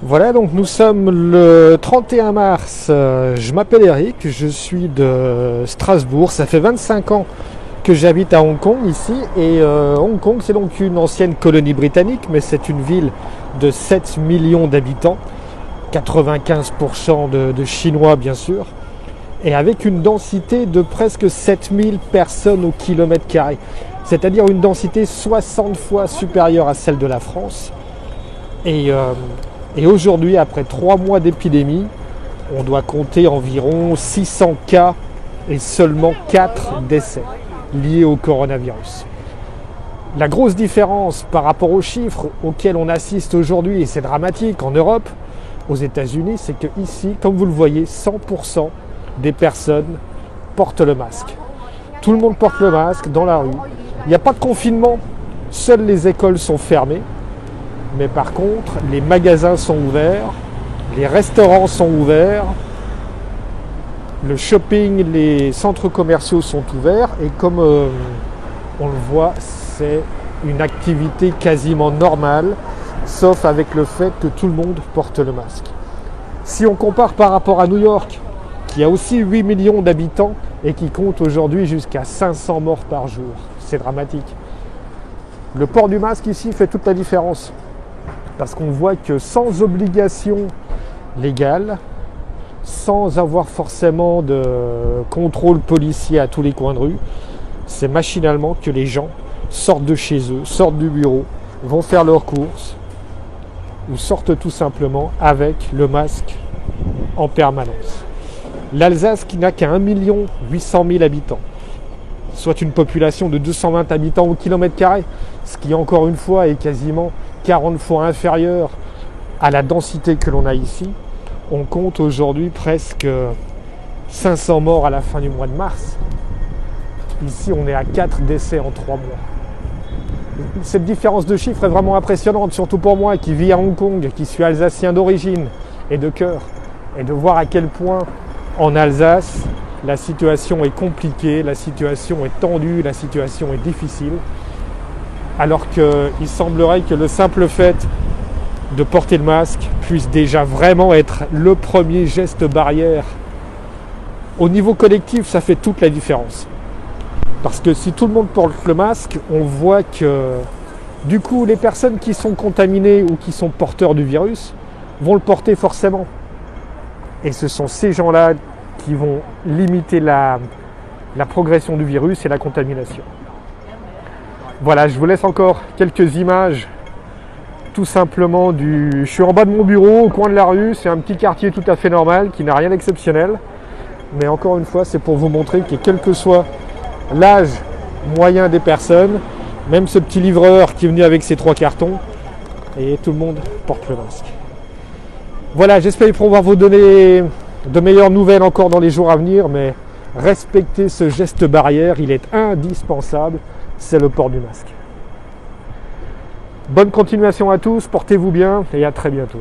Voilà, donc nous sommes le 31 mars. Je m'appelle Eric, je suis de Strasbourg. Ça fait 25 ans que j'habite à Hong Kong ici. Et Hong Kong, c'est donc une ancienne colonie britannique, mais c'est une ville de 7 millions d'habitants, 95% de Chinois bien sûr, et avec une densité de presque 7000 personnes au kilomètre carré. C'est-à-dire une densité 60 fois supérieure à celle de la France. Et aujourd'hui, après 3 mois d'épidémie, on doit compter environ 600 cas et seulement 4 décès liés au coronavirus. La grosse différence par rapport aux chiffres auxquels on assiste aujourd'hui, et c'est dramatique en Europe, aux États-Unis, c'est que ici, comme vous le voyez, 100% des personnes portent le masque. Tout le monde porte le masque dans la rue. Il n'y a pas de confinement, seules les écoles sont fermées. Mais par contre, les magasins sont ouverts, les restaurants sont ouverts, le shopping, les centres commerciaux sont ouverts. Et comme on le voit, c'est une activité quasiment normale, sauf avec le fait que tout le monde porte le masque. Si on compare par rapport à New York, qui a aussi 8 millions d'habitants et qui compte aujourd'hui jusqu'à 500 morts par jour, c'est dramatique. Le port du masque ici fait toute la différence. Parce qu'on voit que sans obligation légale, sans avoir forcément de contrôle policier à tous les coins de rue, c'est machinalement que les gens sortent de chez eux, sortent du bureau, vont faire leurs courses ou sortent tout simplement avec le masque en permanence. L'Alsace, qui n'a qu'à 1 800 000 habitants, soit une population de 220 habitants au kilomètre carré, ce qui encore une fois est quasiment 40 fois inférieur à la densité que l'on a ici. On compte aujourd'hui presque 500 morts à la fin du mois de mars. Ici, on est à 4 décès en 3 mois. Cette différence de chiffres est vraiment impressionnante, surtout pour moi qui vis à Hong Kong, qui suis alsacien d'origine et de cœur, et de voir à quel point en Alsace, la situation est compliquée, la situation est tendue, la situation est difficile. Alors qu'il semblerait que le simple fait de porter le masque puisse déjà vraiment être le premier geste barrière. Au niveau collectif, ça fait toute la différence. Parce que si tout le monde porte le masque, on voit que du coup, les personnes qui sont contaminées ou qui sont porteurs du virus vont le porter forcément. Et ce sont ces gens-là qui vont limiter la progression du virus et la contamination. Voilà, je vous laisse encore quelques images tout simplement Je suis en bas de mon bureau, au coin de la rue, c'est un petit quartier tout à fait normal, qui n'a rien d'exceptionnel. Mais encore une fois, c'est pour vous montrer que quel que soit l'âge moyen des personnes, même ce petit livreur qui est venu avec ses 3 cartons, et tout le monde porte le masque. Voilà, j'espère pouvoir vous donner de meilleures nouvelles encore dans les jours à venir, mais respectez ce geste barrière, il est indispensable. C'est le port du masque. Bonne continuation à tous, portez-vous bien et à très bientôt.